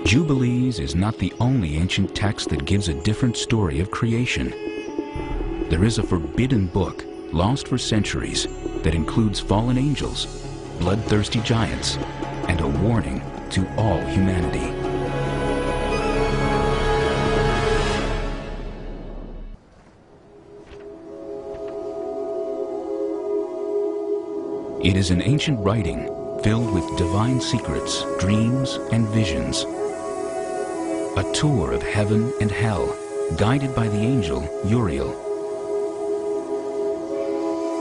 Jubilees is not the only ancient text that gives a different story of creation. There is a forbidden book, lost for centuries, that includes fallen angels, bloodthirsty giants, and a warning to all humanity. It is an ancient writing filled with divine secrets, dreams, and visions. A tour of heaven and hell, guided by the angel Uriel.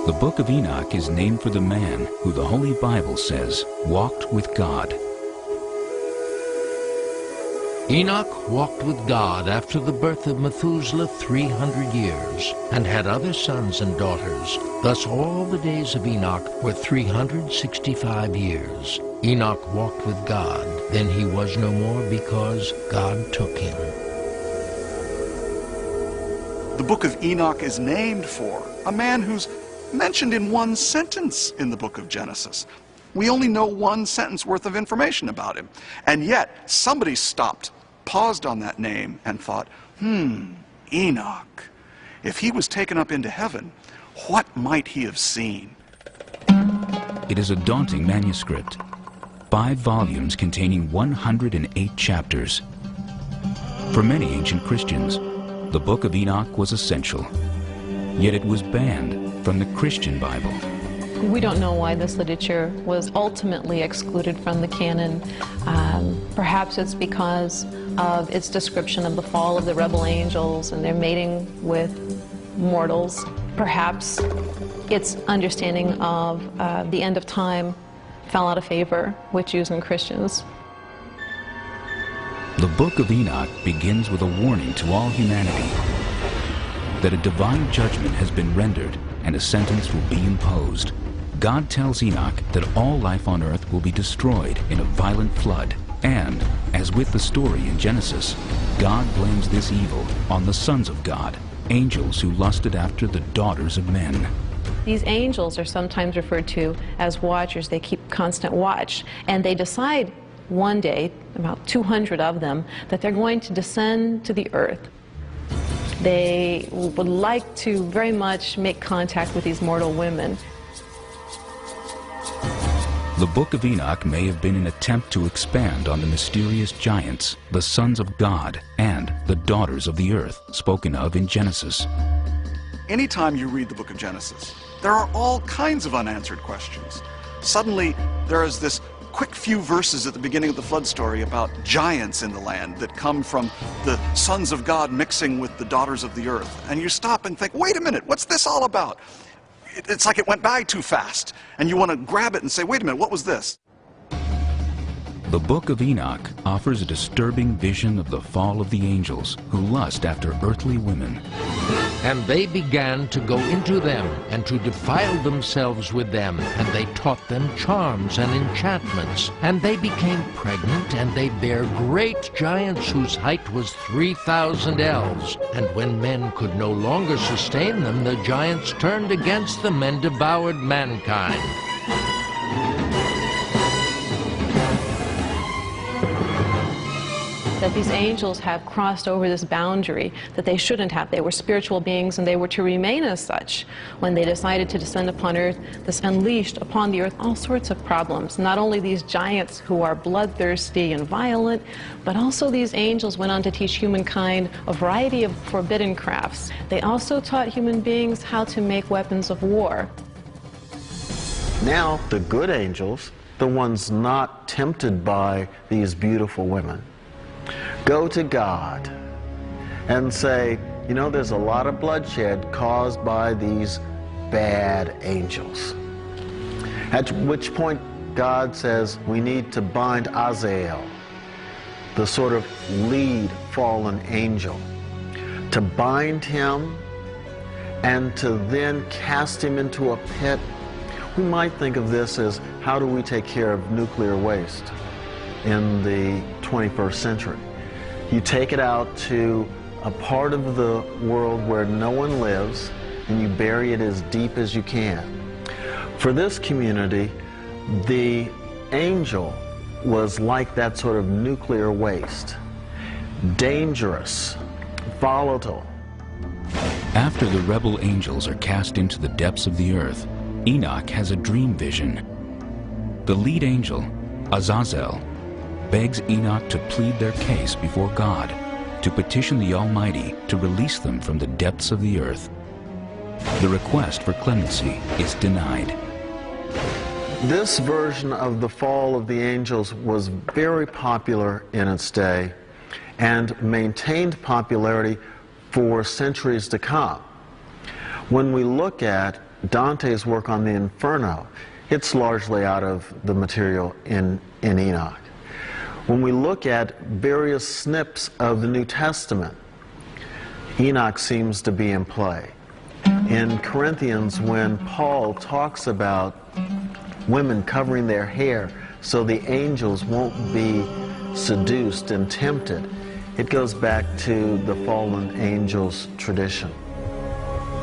The Book of Enoch is named for the man who the Holy Bible says walked with God. Enoch walked with God after the birth of Methuselah 300 years, and had other sons and daughters. Thus all the days of Enoch were 365 years. Enoch walked with God, then he was no more, because God took him. The Book of Enoch is named for a man who's mentioned in one sentence in the book of Genesis. We only know one sentence worth of information about him. And yet, somebody stopped, paused on that name, and thought, Enoch. If he was taken up into heaven, what might he have seen? It is a daunting manuscript. 5 volumes containing 108 chapters. For many ancient Christians, the Book of Enoch was essential. Yet it was banned from the Christian Bible. We don't know why this literature was ultimately excluded from the canon. Perhaps it's because of its description of the fall of the rebel angels and their mating with mortals. Perhaps its understanding of the end of time fell out of favor with Jews and Christians. The Book of Enoch begins with a warning to all humanity that a divine judgment has been rendered and a sentence will be imposed. God tells Enoch that all life on earth will be destroyed in a violent flood. And, as with the story in Genesis, God blames this evil on the sons of God, angels who lusted after the daughters of men. These angels are sometimes referred to as watchers. They keep constant watch, and they decide one day, about 200 of them, that they're going to descend to the earth. They would like to very much make contact with these mortal women. The Book of Enoch may have been an attempt to expand on the mysterious giants, the sons of God, and the daughters of the earth, spoken of in Genesis. Anytime you read the book of Genesis, there are all kinds of unanswered questions. Suddenly, there is this quick few verses at the beginning of the flood story about giants in the land that come from the sons of God mixing with the daughters of the earth. And you stop and think, wait a minute, what's this all about? It's like it went by too fast. And you want to grab it and say, wait a minute, what was this? The Book of Enoch offers a disturbing vision of the fall of the angels who lust after earthly women. And they began to go into them, and to defile themselves with them, and they taught them charms and enchantments. And they became pregnant, and they bare great giants whose height was 3,000 ells. And when men could no longer sustain them, the giants turned against them and devoured mankind. That these angels have crossed over this boundary that they shouldn't have. They were spiritual beings, and they were to remain as such. When they decided to descend upon earth, this unleashed upon the earth all sorts of problems. Not only these giants who are bloodthirsty and violent, but also these angels went on to teach humankind a variety of forbidden crafts. They also taught human beings how to make weapons of war. Now, the good angels, the ones not tempted by these beautiful women, go to God and say, you know, there's a lot of bloodshed caused by these bad angels. At which point God says we need to bind Azazel, the sort of lead fallen angel, to bind him and to then cast him into a pit. We might think of this as, how do we take care of nuclear waste in the 21st century? You take it out to a part of the world where no one lives, and you bury it as deep as you can. For this community, the angel was like that sort of nuclear waste. Dangerous, volatile. After the rebel angels are cast into the depths of the earth, Enoch has a dream vision. The lead angel, Azazel, begs Enoch to plead their case before God, to petition the Almighty to release them from the depths of the earth. The request for clemency is denied. This version of the fall of the angels was very popular in its day and maintained popularity for centuries to come. When we look at Dante's work on the Inferno, it's largely out of the material in Enoch. When we look at various snips of the New Testament, Enoch seems to be in play. In Corinthians, when Paul talks about women covering their hair so the angels won't be seduced and tempted, it goes back to the fallen angels tradition.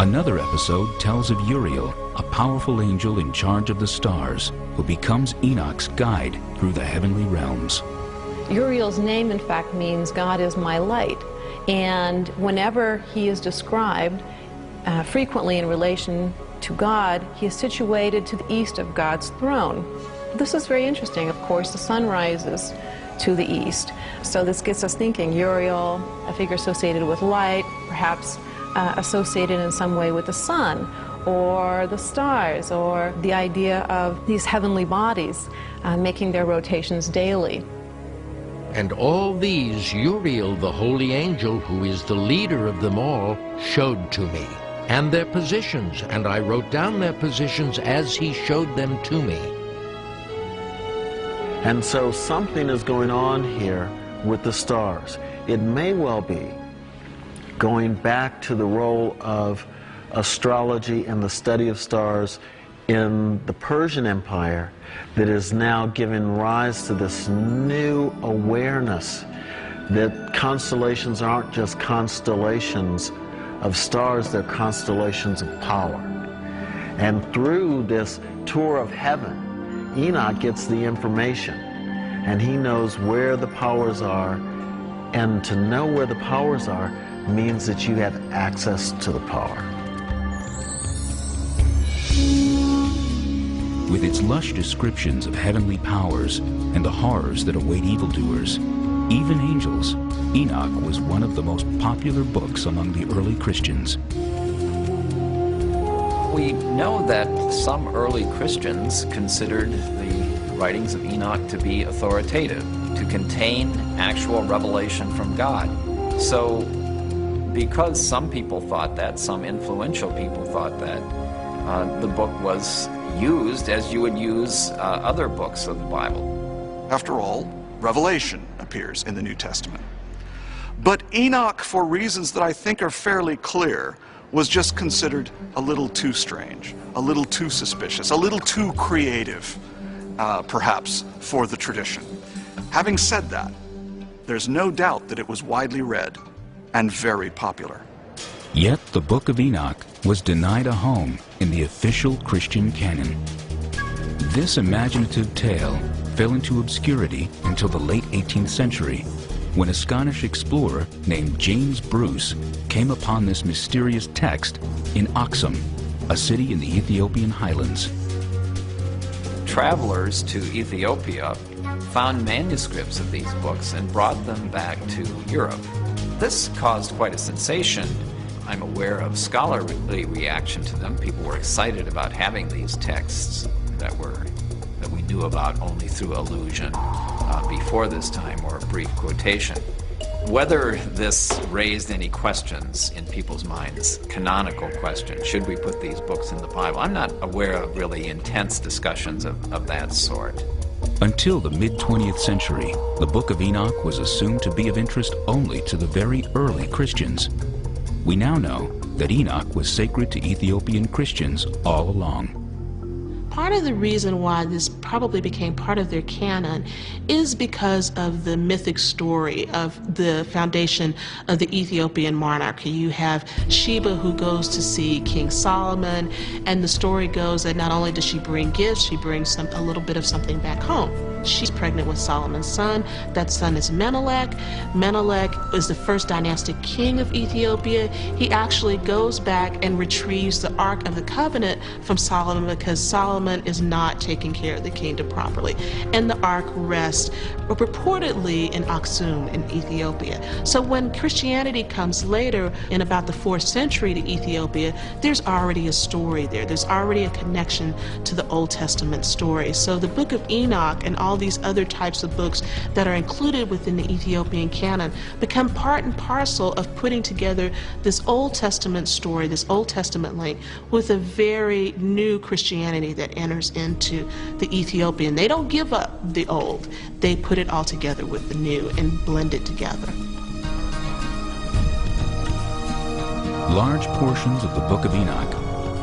Another episode tells of Uriel, a powerful angel in charge of the stars, who becomes Enoch's guide through the heavenly realms. Uriel's name, in fact, means God is my light. And whenever he is described, frequently in relation to God, he is situated to the east of God's throne. This is very interesting. Of course, the sun rises to the east. So this gets us thinking, Uriel, a figure associated with light, perhaps associated in some way with the sun, or the stars, or the idea of these heavenly bodies making their rotations daily. And all these Uriel, the holy angel, who is the leader of them all, showed to me, and their positions, and I wrote down their positions as he showed them to me. And so something is going on here with the stars. It may well be going back to the role of astrology and the study of stars in the Persian Empire that is now giving rise to this new awareness that constellations aren't just constellations of stars, they're constellations of power. And through this tour of heaven, Enoch gets the information, and he knows where the powers are, and to know where the powers are means that you have access to the power. With its lush descriptions of heavenly powers and the horrors that await evildoers, even angels, Enoch was one of the most popular books among the early Christians. We know that some early Christians considered the writings of Enoch to be authoritative, to contain actual revelation from God. So, because some people thought that, some influential people thought that, the book was used as you would use other books of the Bible. After all, Revelation appears in the New Testament. But Enoch, for reasons that I think are fairly clear, was just considered a little too strange, a little too suspicious, a little too creative, perhaps, for the tradition. Having said that, there's no doubt that it was widely read and very popular. Yet the Book of Enoch was denied a home in the official Christian canon. This imaginative tale fell into obscurity until the late 18th century, when a Scottish explorer named James Bruce came upon this mysterious text in Aksum, a city in the Ethiopian highlands. Travelers to Ethiopia found manuscripts of these books and brought them back to Europe. This caused quite a sensation. I'm aware of scholarly reaction to them. People were excited about having these texts that we knew about only through allusion before this time, or a brief quotation. Whether this raised any questions in people's minds, canonical questions, should we put these books in the Bible? I'm not aware of really intense discussions of that sort. Until the mid-20th century, the Book of Enoch was assumed to be of interest only to the very early Christians. We now know that Enoch was sacred to Ethiopian Christians all along. Part of the reason why this probably became part of their canon is because of the mythic story of the foundation of the Ethiopian monarchy. You have Sheba, who goes to see King Solomon, and the story goes that not only does she bring gifts, she brings a little bit of something back home. She's pregnant with Solomon's son. That son is Menelik. Menelik is the first dynastic king of Ethiopia. He actually goes back and retrieves the Ark of the Covenant from Solomon because Solomon is not taking care of the kingdom properly. And the Ark rests reportedly in Aksum in Ethiopia. So when Christianity comes later in about the 4th century to Ethiopia, there's already a story there. There's already a connection to the Old Testament story. So the book of Enoch and all these other types of books that are included within the Ethiopian canon become part and parcel of putting together this Old Testament story, this Old Testament link, with a very new Christianity that enters into the Ethiopian. They don't give up the old. They put it all together with the new and blend it together. Large portions of the Book of Enoch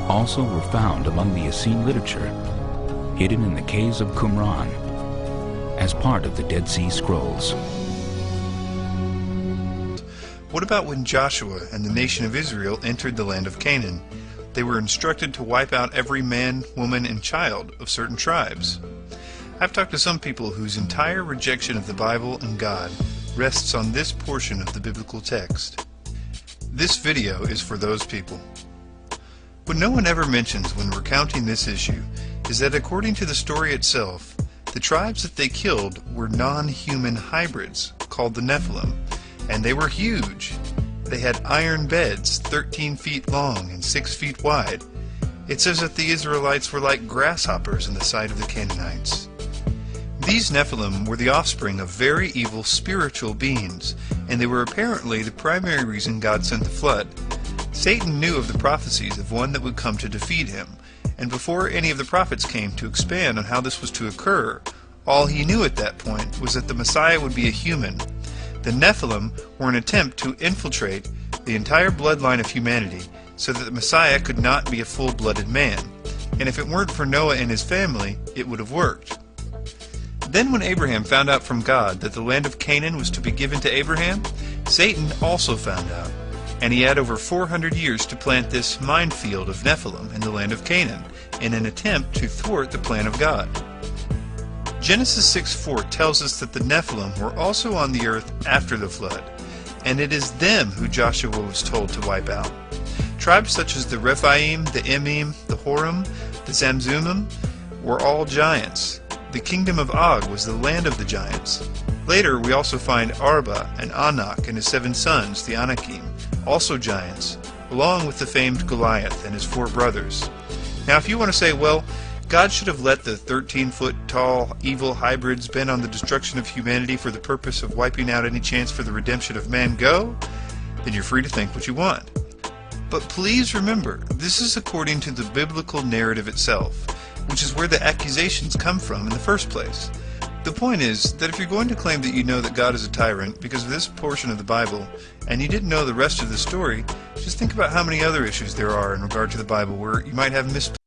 also were found among the Essene literature, hidden in the caves of Qumran, as part of the Dead Sea Scrolls. What about when Joshua and the nation of Israel entered the land of Canaan? They were instructed to wipe out every man, woman, and child of certain tribes. I've talked to some people whose entire rejection of the Bible and God rests on this portion of the biblical text. This video is for those people. What no one ever mentions when recounting this issue is that according to the story itself, the tribes that they killed were non-human hybrids called the Nephilim, and they were huge. They had iron beds 13 feet long and 6 feet wide. It says that the Israelites were like grasshoppers in the sight of the Canaanites. These Nephilim were the offspring of very evil spiritual beings, and they were apparently the primary reason God sent the flood. Satan knew of the prophecies of one that would come to defeat him, and before any of the prophets came to expand on how this was to occur, all he knew at that point was that the Messiah would be a human. The Nephilim were an attempt to infiltrate the entire bloodline of humanity so that the Messiah could not be a full-blooded man, and if it weren't for Noah and his family, it would have worked. Then when Abraham found out from God that the land of Canaan was to be given to Abraham, Satan also found out, and he had over 400 years to plant this minefield of Nephilim in the land of Canaan in an attempt to thwart the plan of God. Genesis 6:4 tells us that the Nephilim were also on the earth after the flood, and it is them who Joshua was told to wipe out. Tribes such as the Rephaim, the Emim, the Horim, the Zamzummim were all giants. The kingdom of Og was the land of the giants. Later we also find Arba and Enoch and his 7 sons, the Anakim, also giants, along with the famed Goliath and his 4 brothers. Now if you want to say, well, God should have let the 13-foot tall evil hybrids bent on the destruction of humanity for the purpose of wiping out any chance for the redemption of man go, then you're free to think what you want. But please remember, this is according to the biblical narrative itself, which is where the accusations come from in the first place. The point is that if you're going to claim that you know that God is a tyrant because of this portion of the Bible, and you didn't know the rest of the story, just think about how many other issues there are in regard to the Bible where you might have misplaced